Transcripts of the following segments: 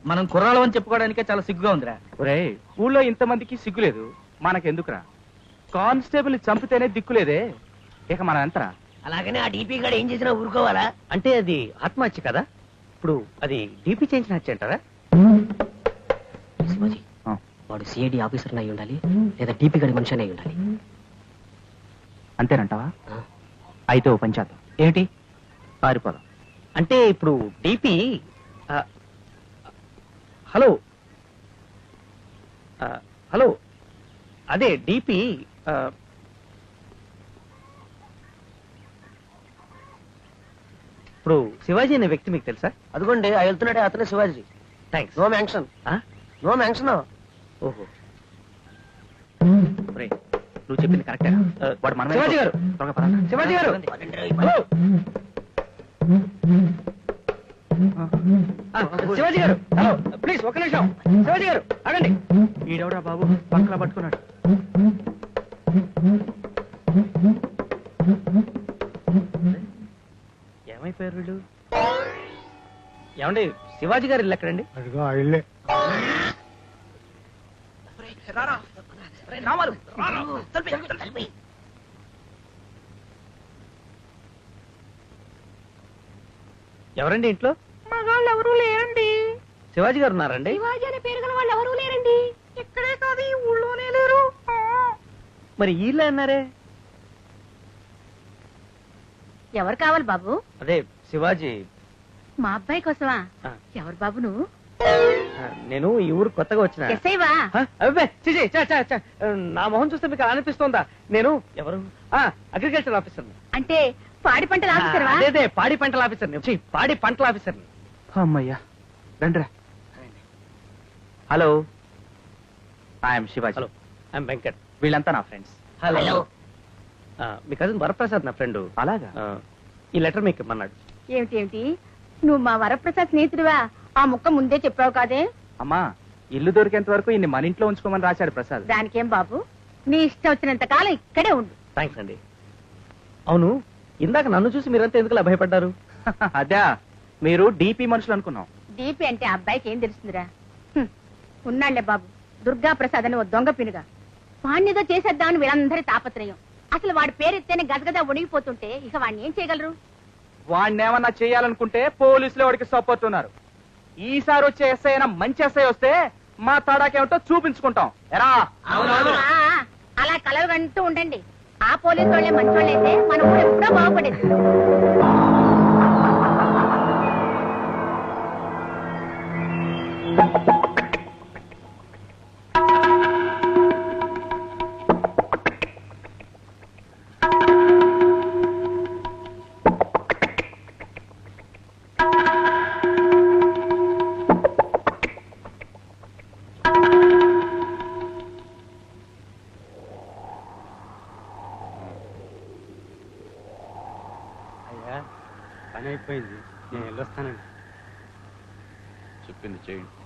మనం కుర్రాళ్ళం అని చెప్పుకోవడానికే చాలా సిగ్గుగా ఉందిరా. ఒరే, ఊళ్ళో ఇంతమందికి సిగ్గులేదు, మనకెందుకురా? కానిస్టేబుల్ చంపితేనే దిక్కులేదే, ఇక మనం ఎంతరా? అలాగనే ఆ డీపీ గారు ఏం చేసినా ఊరుకోవాలా? అంటే అది ఆత్మహత్య కదా, ఇప్పుడు అది డీపీ చేయించిన హత్య అంటారా? శివాజీ, వాడు సిఐడి ఆఫీసర్ అయి ఉండాలి, లేదా డీపీ గారి మనిషి అయి ఉండాలి. అంతేనంటావా? అయితే ఓ పంచాయత్ ఏంటి? పారిపోదాం. అంటే ఇప్పుడు డీపీ హలో హలో అదే డీపీ ఇప్పుడు శివాజీ అనే వ్యక్తి మీకు తెలుసా? అదిగోండి ఆ వెళ్తున్నాడే అతనే Shivaji. Thanks. No mention, no mention. ఓహో, నువ్వు చెప్పింది కరెక్టే. వాడు మన శివాజీ గారు, శివాజీ గారు, శివాజీ గారు, హలో ప్లీజ్ ఒక్క నిమిషం. శివాజీ గారు ఆగండి. ఈడెవడా బాబు పక్కన పట్టుకున్నాడు? ఏమైపోయారు వీళ్ళు? ఏమండి, శివాజీ గారు ఇల్లు ఎక్కడండి? ఎవరండి ఇంట్లో? మగాళ్ళు ఎవరూ లేరండి. శివాజీ గారు ఉన్నారండి? శివాజీ అనే పేరు గల వాళ్ళు ఎవరూ లేరండి. ఇక్కడే కాదు, ఈ ఊళ్ళోనే లేరు. మరి వీళ్ళే అన్నారే? ఎవరు కావాలి బాబు? అదే శివాజీ. మా అబ్బాయి కోసమా? ఆ. ఎవరు బాబు నువ్వు? నేను ఈ ఊరు కొత్తగా వచ్చిన. ఎస్ఐవా? అబ్బే, చిచి, చ, చ, చ. నా మొహం చూస్తే మీకు అలా అనిపిస్తోందా? నేను ఎవరు? Agriculture officer. అంటే పాడి పంటల ఆఫీసర్వా? అదే పాడి పంటల ఆఫీసర్. పాడి పంటల ఆఫీసర్. అమ్మయ్యా, రండిరా. Hello, I'm Shivaji. Hello, I'm Venkat. వీళ్ళంతా నా ఫ్రెండ్స్. హలో. మీ కజిన్ వరప్రసాద్ నా ఫ్రెండ్. అలాగా? ఈ లెటర్ మీకు ఇమ్మన్నాడు. ఏమిటి నువ్వు మా వరప్రసాద్ స్నేహితుడివా? ఆ ముక్క ముందే చెప్పావు కాదే. అమ్మా, ఇల్లు దొరికేంత వరకు ఇన్ని మన ఇంట్లో ఉంచుకోమని రాశాడు ప్రసాద్. దానికేం బాబు, నీ ఇష్టం వచ్చినంత కాలం ఇక్కడే ఉండు. థ్యాంక్స్ అండి. అవును, ఇందాక నన్ను చూసి మీరంతా ఎందుకు భయపడ్డారు? అదే, మీరు డీపీ మనుషులు అనుకున్నాం. డీపీ అంటే అబ్బాయికి ఏం తెలుస్తుందిరా? ఉన్నాళ్లే బాబు, దుర్గా ప్రసాద్ అని ఓ దొంగ పినుగా. వాణ్ణిదో చేసేద్దామని వీళ్ళందరి తాపత్రయం. అసలు వాడి పేరెత్తేనే గదగద ఉణిగిపోతుంటే ఇక వాడిని ఏం చేయగలరు? వాడిని ఏమన్నా చేయాలనుకుంటే పోలీసులు వాడికి సపోర్ట్ ఉన్నారు. ఈసారి వచ్చే ఎస్ఐ అయినా మంచి ఎస్ఐ వస్తే మా తడాకేమిటో చూపించుకుంటాం. ఎరా? అలా కలవగంటూ ఉండండి. ఆ పోలీసు వాళ్ళే మంచోళ్ళైతే మన ఊరు ఎప్పుడో బాగుపడేది. పని అయిపోయింది, నేను వెళ్ళొస్తానండి. చెప్పింది చేయండి.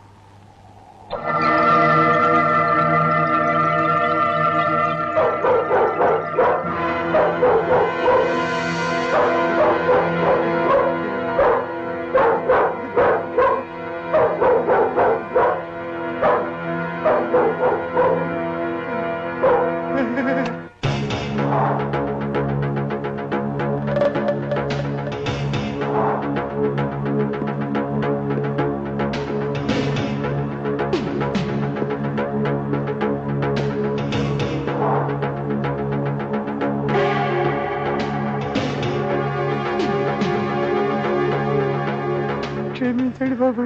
క్షమించండి బాబు,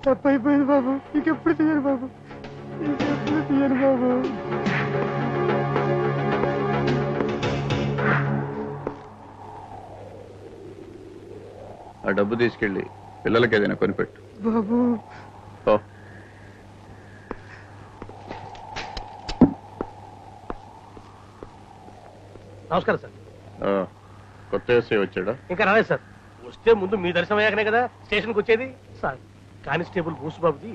తప్పైపోయింది బాబు, ఇంకెప్పుడు తీయను బాబు, ఇంకెప్పుడు తీయను బాబు. ఆ డబ్బు తీసుకెళ్ళి పిల్లలకి ఏదైనా కొనిపెట్టు బాబు. నమస్కారం సార్. కొత్త ఎస్ఐ వచ్చాడా? ఇంకా రాలేదు సార్. వస్తే ముందు మీ దర్శనం అయ్యాకనే కదా స్టేషన్కి వచ్చేది. సార్, కానిస్టేబుల్ బూసుబాబుది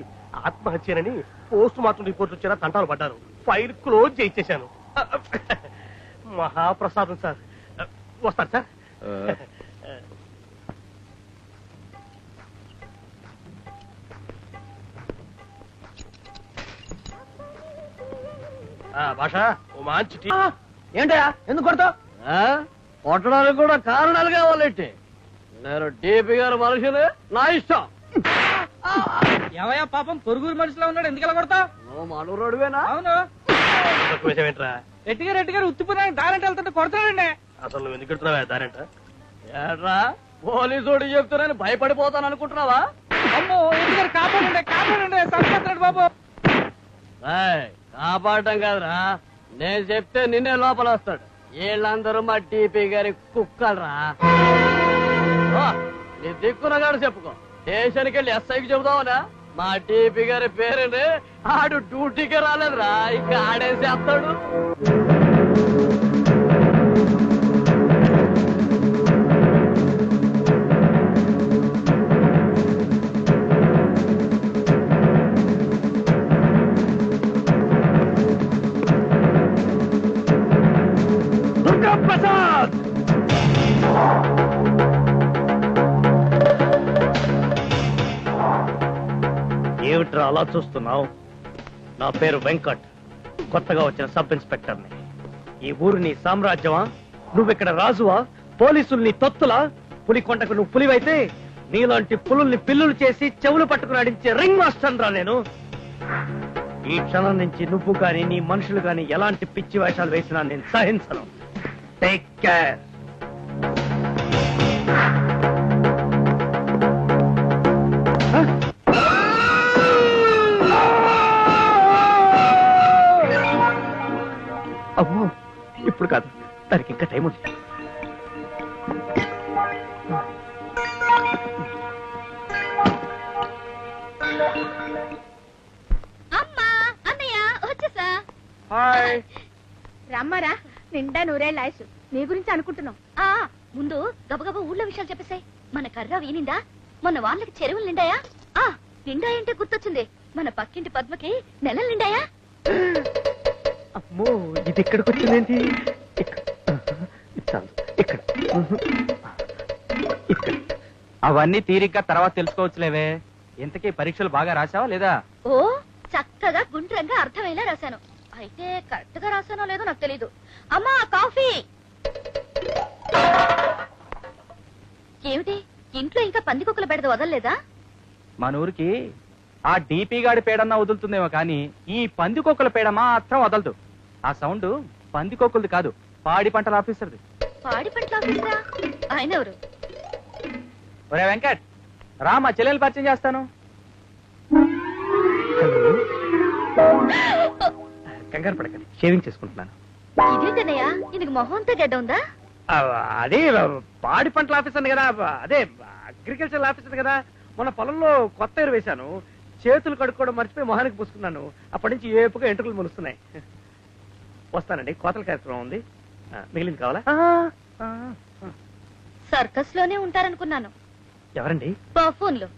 ఆత్మహత్యనని పోస్ట్ మార్టం రిపోర్ట్ వచ్చారా తంటాలు పడ్డారు. ఫైల్ క్లోజ్ చేయించేశాను. మహాప్రసాదం సార్. వస్తారు సార్. భాష ఓ మంచి టీ. ఏంటయ్యా ఎందుకు కొడతావు? కొట్టడానికి కూడా కారణాలు కావాలంటే నేను డీపీ గారు మనుషులు నా ఇష్టం. ఏవయ్యా పాపం పొరుగురు మనిషిలో ఉన్నాడు, ఎందుకు ఇలా కొడతావు? నువ్వు మనూరోడువేనా? అవును, తక్కువ విషయం ఏంట్రా? రెడ్డి గారు ఉత్తిపోయిన దారంటే వెళ్తుంటే కొడతాడండి. అసలు నువ్వు ఎందుకు ఎడుతున్నావా దారంట? ఏడ్రా పోలీసోడు చెప్తున్నాను భయపడిపోతాను అనుకుంటున్నావా? అమ్మో రెడ్డి గారు కాపాడండి సంపేస్తున్నాడు బాబు. కాపాడటం కాదురా, నేను చెప్తే నిన్నే లోపల వస్తాడు. వీళ్ళందరూ మా డీపీ గారి కుక్కలరా. నీ దిక్కునగాడు చెప్పుకో, స్టేషన్కి వెళ్ళి ఎస్ఐకి చెబుతావునా? మా డీపీ గారి పేరుని ఆడు డ్యూటీకి రాలేదురా, ఇక ఆడేసి వస్తాడు. ప్రసాద్ ఏమిట్రా అలా చూస్తున్నావు? నా పేరు వెంకట్, కొత్తగా వచ్చిన సబ్ ఇన్స్పెక్టర్ని. ఈ ఊరు నీ సామ్రాజ్యమా? నువ్విక్కడ రాజువా? పోలీసుల్ని తొత్తులా? పులికొండకు నువ్వు పులివైతే నీలాంటి పులుల్ని పిల్లులు చేసి చెవులు పట్టుకుని అడించే రింగ్ మాస్టర్ రా నేను. ఈ క్షణం నుంచి నువ్వు గాని నీ మనుషులు గాని ఎలాంటి పిచ్చి వేషాలు వేసినా నేను సహించను. Take care. అమ్మో ఇప్పుడు కాదు, దానికి ఇంకా టైం ఉంది. అమ్మా అన్నయ్య వచ్చేసా. హాయ్. రమ్మరా, నిండా నూరేళ్ళ ఆయుష్. నీ గురించి అనుకుంటున్నాం. ముందు గబగబా ఊళ్ళో విషయాలు చెప్పేసాయి. మన కర్ర వీనిందా? మొన్న వాళ్ళకి చెరువులు నిండాయా? నిండాయంటే గుర్తొచ్చింది, మన పక్కింటి పద్మకి నెలలు నిండాయా? అమ్మో ఇది ఇక్కడికి వచ్చిందేంటి? ఇక్కడ అవన్నీ తీరిగ్గా తర్వాత తెలుసుకోవచ్చులేవే. ఇంతకీ పరీక్షలు బాగా రాసావా లేదా? ఓ చక్కగా గుండ్రంగా అర్థమయ్యేలా రాశాను. అయితే కరెక్ట్ గా రాశానో లేదో నాకు తెలీదు. అమ్మా కాఫీ. ఏమిటి ఇంట్లో ఇంకా పందికొక్కుల బెడద వదలలేదా? మన ఊరికి ఆ డీపీ గాడి పేడన్నా వదులుతుందేమో కానీ ఈ పందికొక్కుల పేడ మాత్రం వదలదు. ఆ సౌండ్ పందికొక్కులది కాదు, పాడి పంటల ఆఫీసర్ది. పాడి పంటల ఆఫీసరా? ఆయన ఎవరు? ఒరే వెంకట్ రా, మా చెల్లెలు పరిచయం చేస్తాను. కంగారు పడకండి, షేవింగ్ చేసుకుంటున్నాను. ఇదేంటన్నయ్యా, ఇందుకు మొహం అంతా గడ్డ ఉందా? అదే పాడి పంటల ఆఫీసర్ కదా, అదే అగ్రికల్చర్ ఆఫీసర్ కదా. మొన్న పొలంలో కొత్త ఎరువు వేశాను, చేతులు కడుక్కోవడం మర్చిపోయి మొహానికి పూసుకున్నాను. అప్పటి నుంచి ఏపుగా ఎంట్రుకలు మొలుస్తున్నాయి. వస్తానండి, కోతల కార్యక్రమం ఉంది. మిగిలింది కావాలా? సర్కస్ లోనే ఉంటారనుకున్నాను. ఎవరండి? పర్ఫోన్ లో.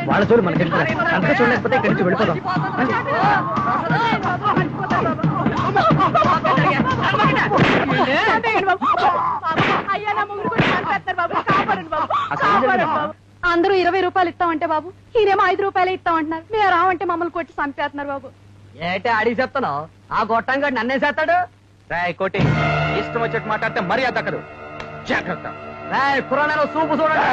వాళ్ళ చూడు మనకి అంతా చూడలేకపోతే ఇక్కడి నుంచి వెళ్ళిపోదాం. అందరూ 20 రూపాయలు ఇస్తామంటే బాబు, ఈయనేమో 5 రూపాయలు ఇస్తామంటున్నారు. మీరు రావంటే మమ్మల్ని కొట్టి చంపేస్తున్నారు బాబు. ఏటే అడిగి చెప్తున్నావు? ఆ గొట్టంగా నన్నే చేస్తాడు. రాయ్ కోటి, ఇష్టం వచ్చేట్టు మాట్లాడితే మర్యాద దక్కదు. జాగ్రత్త. పురాణాలు చూపు చూడండి.